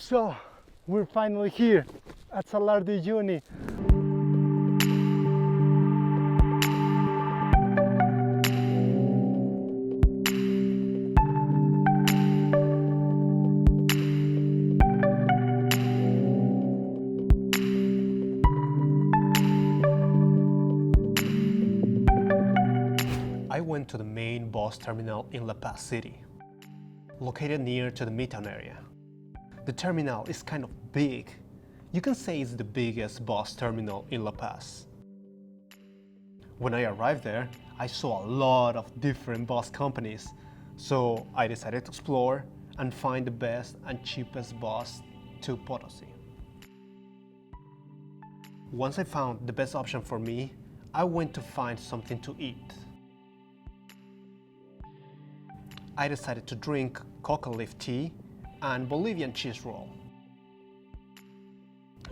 So, we're finally here at Salar de Uyuni. I went to the main bus terminal in La Paz City, located near to the Midtown area. The terminal is kind of big. You can say it's the biggest bus terminal in La Paz. When I arrived there, I saw a lot of different bus companies, so I decided to explore and find the best and cheapest bus to Potosí. Once I found the best option for me, I went to find something to eat. I decided to drink coca leaf tea and Bolivian cheese roll.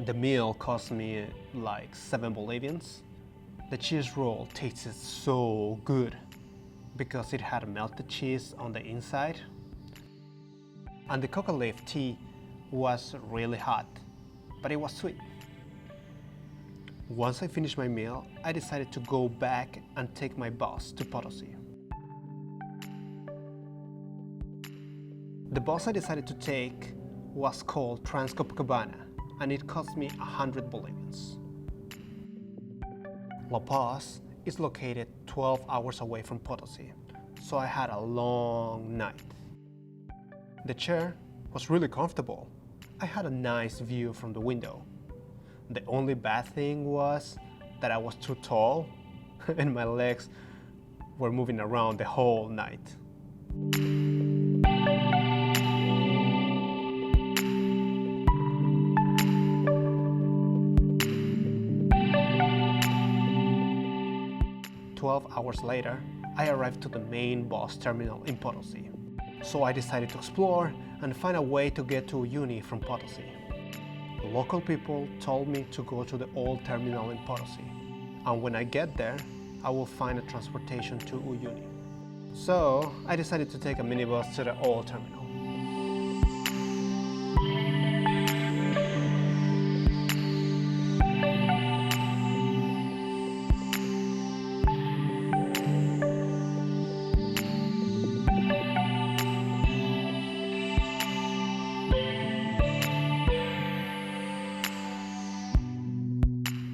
The meal cost me like 7 Bolivians. The cheese roll tasted so good because it had melted cheese on the inside. And the coca leaf tea was really hot, but it was sweet. Once I finished my meal, I decided to go back and take my bus to Potosí. The bus I decided to take was called Transcopacabana, and it cost me 100 Bolivians. La Paz is located 12 hours away from Potosí, so I had a long night. The chair was really comfortable. I had a nice view from the window. The only bad thing was that I was too tall and my legs were moving around the whole night. 12 hours later, I arrived to the main bus terminal in Potosí. So I decided to explore and find a way to get to Uyuni from Potosí. The local people told me to go to the old terminal in Potosí, and when I get there, I will find a transportation to Uyuni. So I decided to take a minibus to the old terminal.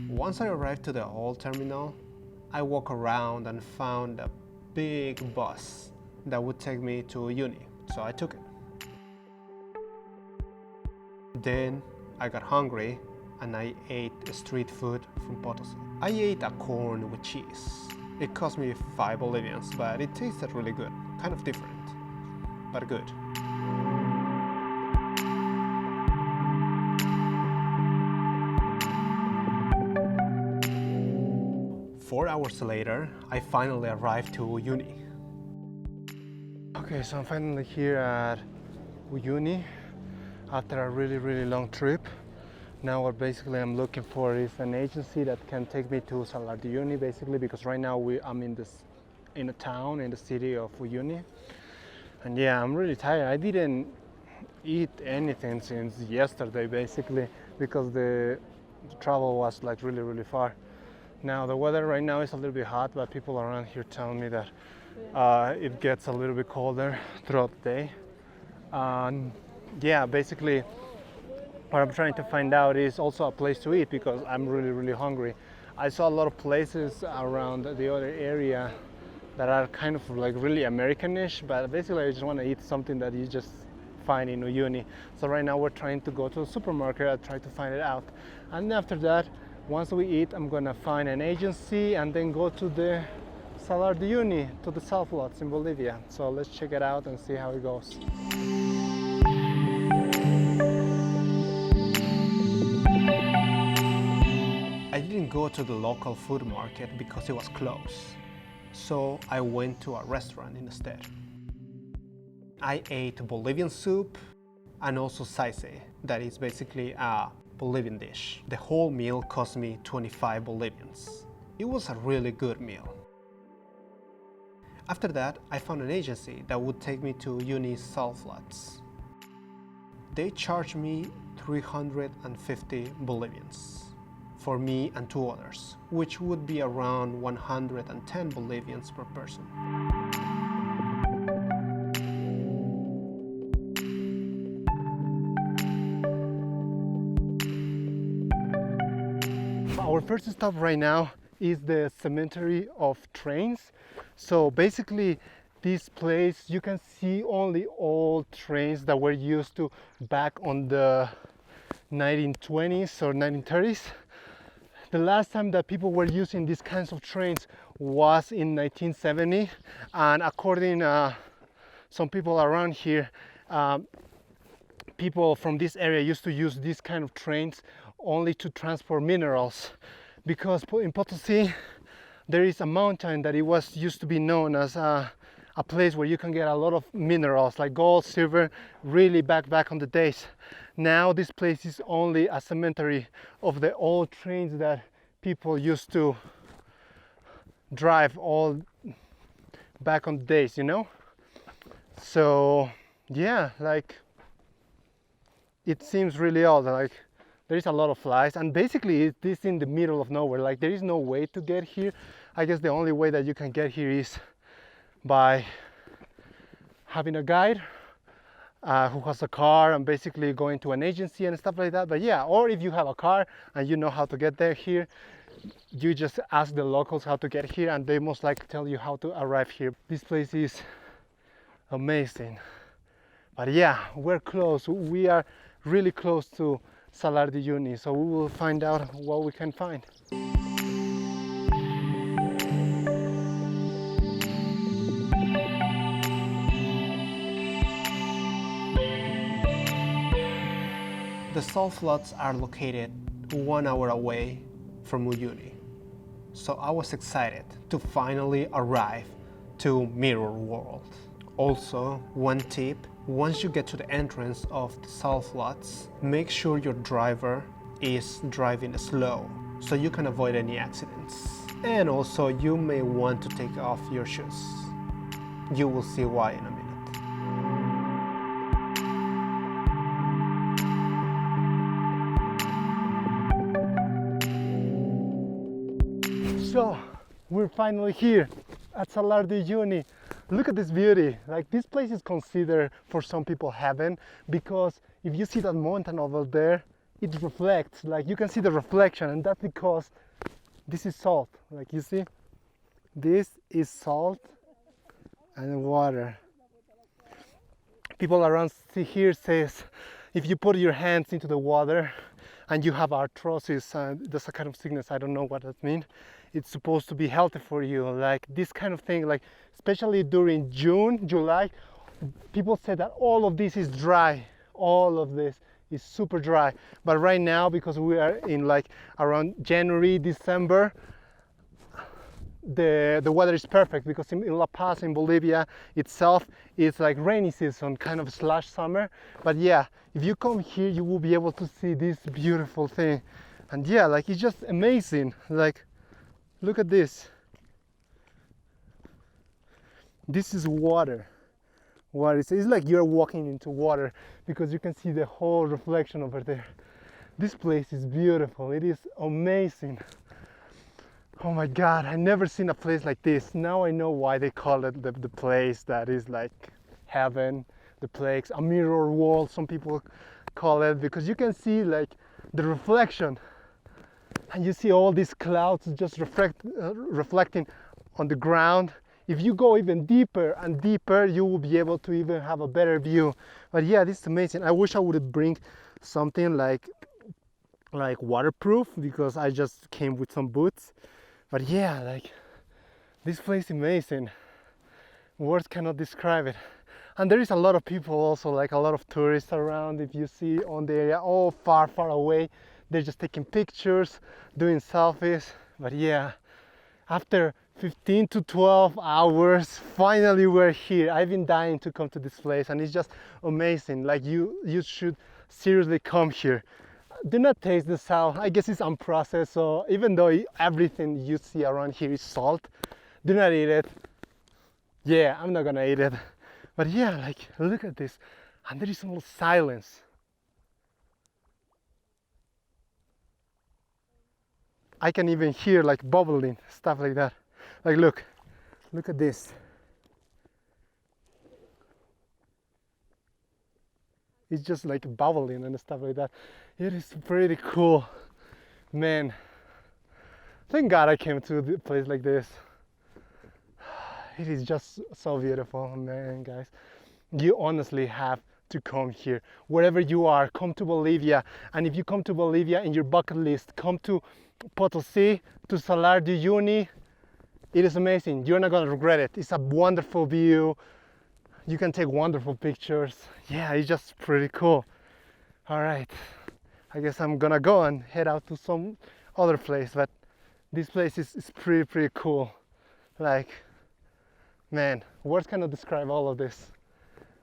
Once I arrived to the old terminal, I walked around and found a big bus that would take me to Uyuni, so I took it. Then I got hungry and I ate street food from Potosí. I ate a corn with cheese. It cost me 5 Bolivians, but it tasted really good, kind of different, but good. 4 hours later, I finally arrived to Uyuni. Okay, so I'm finally here at Uyuni after a really long trip. Now what basically I'm looking for is an agency that can take me to Salar de Uyuni, basically, because right now I'm in a town in the city of Uyuni. And yeah, I'm really tired. I didn't eat anything since yesterday, basically, because the travel was like really far. Now the weather right now is a little bit hot, but people around here tell me that it gets a little bit colder throughout the day. Yeah, basically what I'm trying to find out is also a place to eat because I'm really hungry. I saw a lot of places around the other area that are kind of like really Americanish, but basically I just want to eat something that you just find in Uyuni. So right now we're trying to go to a supermarket and try to find it out. And after that, once we eat, I'm gonna find an agency and then go to the Salar de Uyuni, to the Salt Flats in Bolivia. So let's check it out and see how it goes. I didn't go to the local food market because it was closed. So I went to a restaurant instead. I ate Bolivian soup and also saise, that is basically a Bolivian dish. The whole meal cost me 25 Bolivians. It was a really good meal. After that, I found an agency that would take me to Uyuni Salt Flats. They charged me 350 Bolivians for me and two others, which would be around 110 Bolivians per person. Our first stop right now is the Cementery of Trains. So basically this place, you can see only old trains that were used to back on the 1920s or 1930s. The last time that people were using these kinds of trains was in 1970, and according to some people around here, people from this area used to use these kind of trains only to transport minerals, because in Potosí there is a mountain that it was used to be known as a place where you can get a lot of minerals like gold, silver, really back on the days. Now this place is only a cemetery of the old trains that people used to drive all back on the days, you know? So yeah, like it seems really old. Like there is a lot of flies, and basically it is in the middle of nowhere. Like there is no way to get here. I guess the only way that you can get here is by having a guide who has a car and basically going to an agency and stuff like that. But yeah, or if you have a car and you know how to get there here, you just ask the locals how to get here and they most likely tell you how to arrive here. This place is amazing. But yeah, we're close. We are really close to Salar de Uyuni, so we will find out what we can find. The salt flats are located 1 hour away from Uyuni, so I was excited to finally arrive to Mirror World. Also, one tip: once you get to the entrance of the salt flats, make sure your driver is driving slow so you can avoid any accidents. And also, you may want to take off your shoes. You will see why in a minute. So we're finally here at Salar de Uyuni. Look at this beauty. Like this place is considered for some people heaven, because if you see that mountain over there, it reflects. Like you can see the reflection, and that's because this is salt. Like you see, this is salt and water. People around here says if you put your hands into the water and you have arthrosis, that's a kind of sickness, I don't know what that means, it's supposed to be healthy for you. Like this kind of thing, like especially during June, July, people say that all of this is dry. All of this is super dry. But right now, because we are in like around January, December, the weather is perfect, because in La Paz, in Bolivia itself, it's like rainy season, kind of slash summer. But yeah, if you come here, you will be able to see this beautiful thing. And yeah, like it's just amazing. Like, look at this. This is water. Water. It's like you're walking into water, because you can see the whole reflection over there. This place is beautiful. It is amazing. Oh my God, I've never seen a place like this. Now I know why they call it the place that is like heaven, the place, a mirror world, some people call it, because you can see like the reflection, and you see all these clouds just reflecting on the ground. If you go even deeper and deeper, you will be able to even have a better view. But yeah, this is amazing. I wish I would bring something like waterproof, because I just came with some boots. But yeah, like this place is amazing. Words cannot describe it. And there is a lot of people also, like a lot of tourists around. If you see on the area, all far away, they're just taking pictures, doing selfies. But yeah, after 15 to 12 hours, finally we're here. I've been dying to come to this place, and it's just amazing. Like you should seriously come here. Do not taste the salt. I guess it's unprocessed, so even though everything you see around here is salt, do not eat it. Yeah, I'm not gonna eat it. But yeah, like look at this, and there is almost silence. I can even hear like bubbling, stuff like that. Like look at this. It's just like bubbling and stuff like that. It is pretty cool, man. Thank God I came to a place like this. It is just so beautiful, man, guys. You honestly have to come here. Wherever you are, come to Bolivia. And if you come to Bolivia in your bucket list, come to Potosí, to Salar de Uyuni. It is amazing. You're not gonna regret it. It's a wonderful view. You can take wonderful pictures. Yeah, it's just pretty cool. All right, I guess I'm gonna go and head out to some other place, but this place is pretty cool. Like, man, words cannot describe all of this.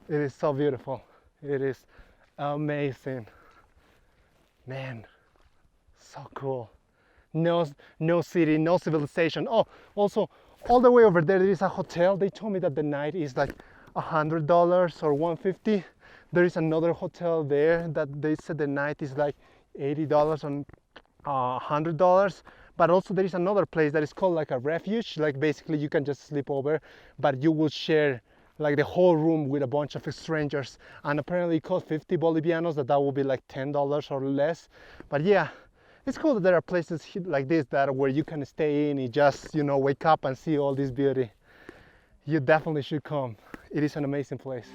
It is so beautiful. It is amazing. Man, so cool. No city, no civilization. Oh, also, all the way over there is a hotel. They told me that the night is like $100 or $150. There is another hotel there that they said the night is like $80 and $100. But also there is another place that is called like a refuge. Like basically you can just sleep over, but you will share like the whole room with a bunch of strangers. And apparently it costs 50 Bolivianos, that will be like $10 or less. But yeah, it's cool that there are places like this that where you can stay in and just, you know, wake up and see all this beauty. You definitely should come. It is an amazing place.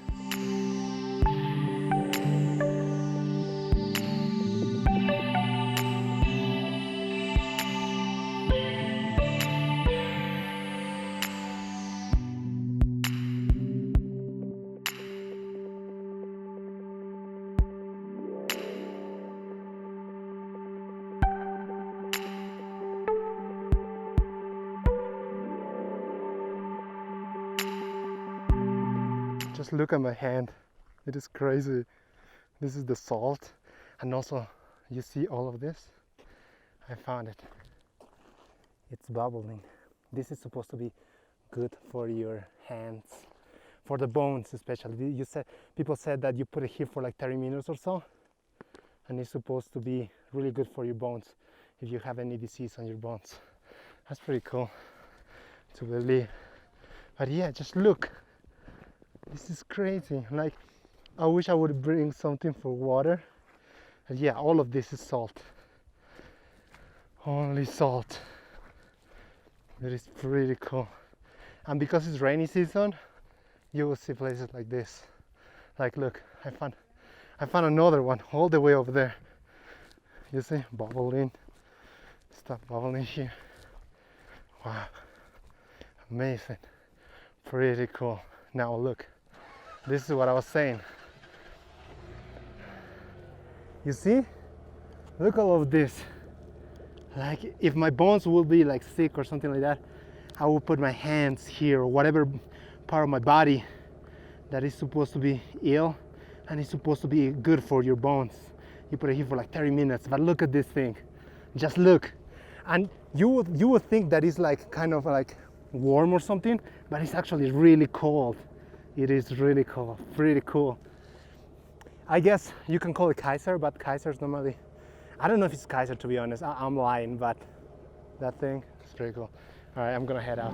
Just look at my hand. It is crazy. This is the salt. And also, you see all of this? I found it. It's bubbling. This is supposed to be good for your hands, for the bones especially. People said that you put it here for like 30 minutes or so, and it's supposed to be really good for your bones if you have any disease on your bones. That's pretty cool to believe. But yeah, just look. This is crazy. Like, I wish I would bring something for water. And yeah, all of this is salt. Only salt. It is pretty cool. And because it's rainy season, you will see places like this. Like, look, I found another one all the way over there. You see, bubbling. Stop bubbling here. Wow, amazing. Pretty cool. Now look. This is what I was saying. You see? Look at all of this. Like if my bones will be like sick or something like that, I will put my hands here or whatever part of my body that is supposed to be ill and it's supposed to be good for your bones. You put it here for like 30 minutes, but look at this thing. Just look. And you would think that it's like kind of like warm or something, but it's actually really cold. It is really cool, pretty cool. I guess you can call it Kaiser, but Kaiser's normally, I don't know if it's Kaiser to be honest, I'm lying, but that thing is pretty cool. All right, I'm gonna head out.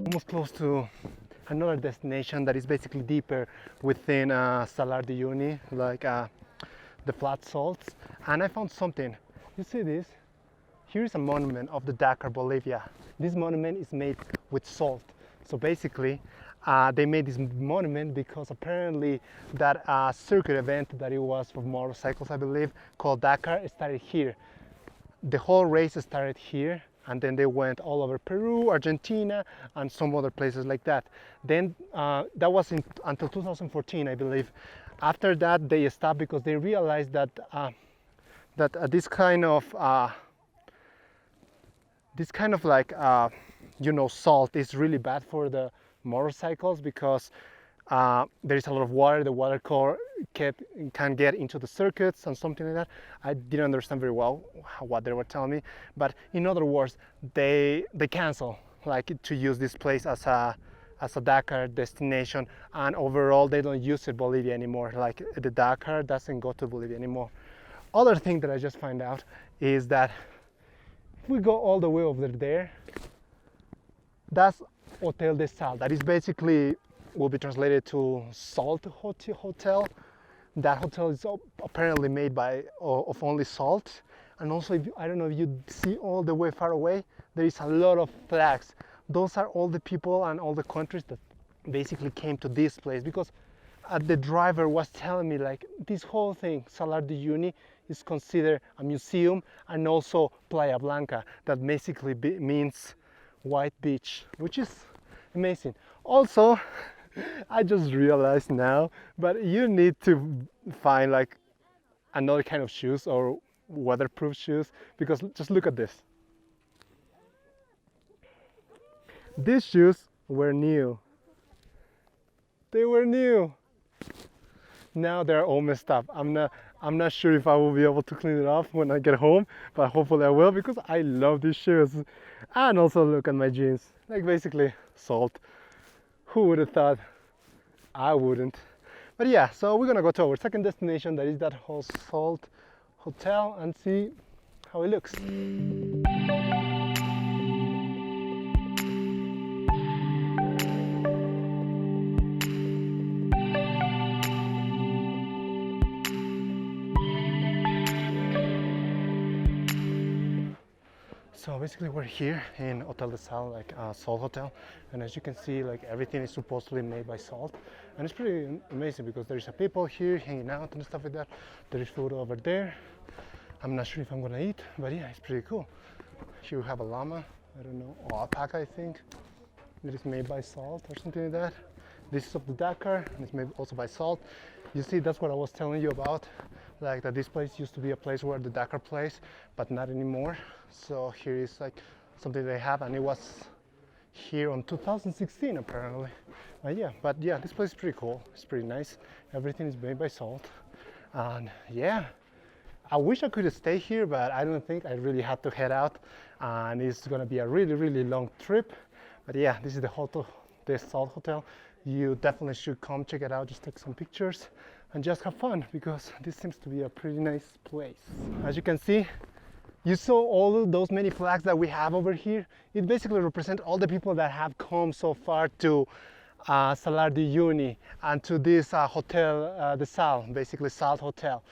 Almost close to another destination that is basically deeper within Salar de Uyuni, like the flat salts. And I found something. You see this? Here is a monument of the Dakar, Bolivia. This monument is made with salt. So basically, they made this monument because apparently that circuit event that it was for motorcycles, I believe, called Dakar, started here. The whole race started here, and then they went all over Peru, Argentina, and some other places like that. Then that was until 2014, I believe. After that, they stopped because they realized that this kind of like you know, salt is really bad for the motorcycles because there is a lot of water. The water core can get into the circuits and something like that. I didn't understand very well what they were telling me, but in other words, they cancel like to use this place as a Dakar destination, and overall they don't use it Bolivia anymore. Like the Dakar doesn't go to Bolivia anymore. Other thing that I just find out is that if we go all the way over there, that's Hotel de Sal. That is basically will be translated to salt hotel. That hotel is apparently made of only salt. And also, I don't know if you see all the way far away, there is a lot of flags. Those are all the people and all the countries that basically came to this place, because the driver was telling me like this whole thing, Salar de Uyuni, is considered a museum, and also Playa Blanca, that basically means white beach, which is amazing. Also, I just realized now, but you need to find like another kind of shoes or weatherproof shoes, because just look at this. These shoes were new. They were new. Now they're all messed up. I'm not sure if I will be able to clean it off when I get home, but hopefully I will, because I love these shoes. And also look at my jeans, like basically salt. Who would have thought? I wouldn't. But yeah, so we're gonna go to our second destination, that is that whole salt hotel, and see how it looks. So basically we're here in Hotel de Sal, like a salt hotel, and as you can see, like everything is supposedly made by salt, and it's pretty amazing because there's a people here hanging out and stuff like that. There is food over there. I'm not sure if I'm gonna eat, but yeah, it's pretty cool. Here we have a llama, I don't know, or alpaca I think, that is made by salt or something like that. This is of the Dakar, and it's made also by salt. You see, that's what I was telling you about, like that this place used to be a place where the Dakar plays, but not anymore. So here is like something they have, and it was here on 2016 apparently. But yeah, this place is pretty cool. It's pretty nice. Everything is made by salt, and yeah, I wish I could stay here, but I don't think I really have to head out, and it's gonna be a really long trip. But yeah, this is the hotel, the Salt Hotel. You definitely should come check it out, just take some pictures and just have fun, because this seems to be a pretty nice place. As you can see, you saw all of those many flags that we have over here. It basically represents all the people that have come so far to Salar de Uyuni and to this hotel, the Sal, basically Salt Hotel.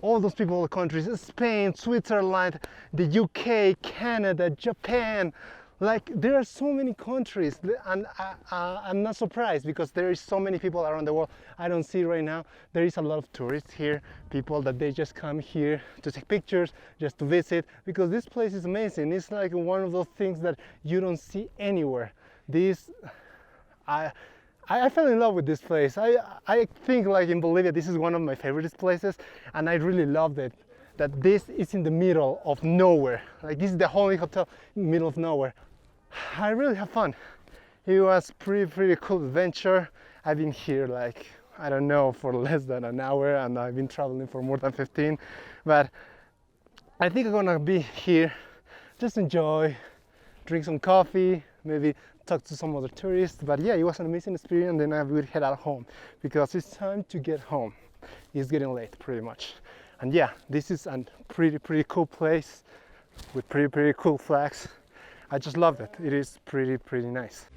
All those people, all the countries, Spain, Switzerland, the UK, Canada, Japan. Like, there are so many countries, and I'm not surprised, because there is so many people around the world. I don't see right now, there is a lot of tourists here, people that they just come here to take pictures, just to visit, because this place is amazing. It's like one of those things that you don't see anywhere. I fell in love with this place. I think, like, in Bolivia, this is one of my favorite places, and I really loved it, that this is in the middle of nowhere. Like, this is the only hotel in the middle of nowhere. I really have fun. It was pretty cool adventure. I've been here, like, I don't know, for less than an hour, and I've been traveling for more than 15. But I think I'm gonna be here, just enjoy, drink some coffee, maybe talk to some other tourists. But yeah, it was an amazing experience, and then I will head out home, because it's time to get home. It's getting late, pretty much. And yeah, this is a pretty cool place with pretty cool flags. I just love it. It is pretty nice.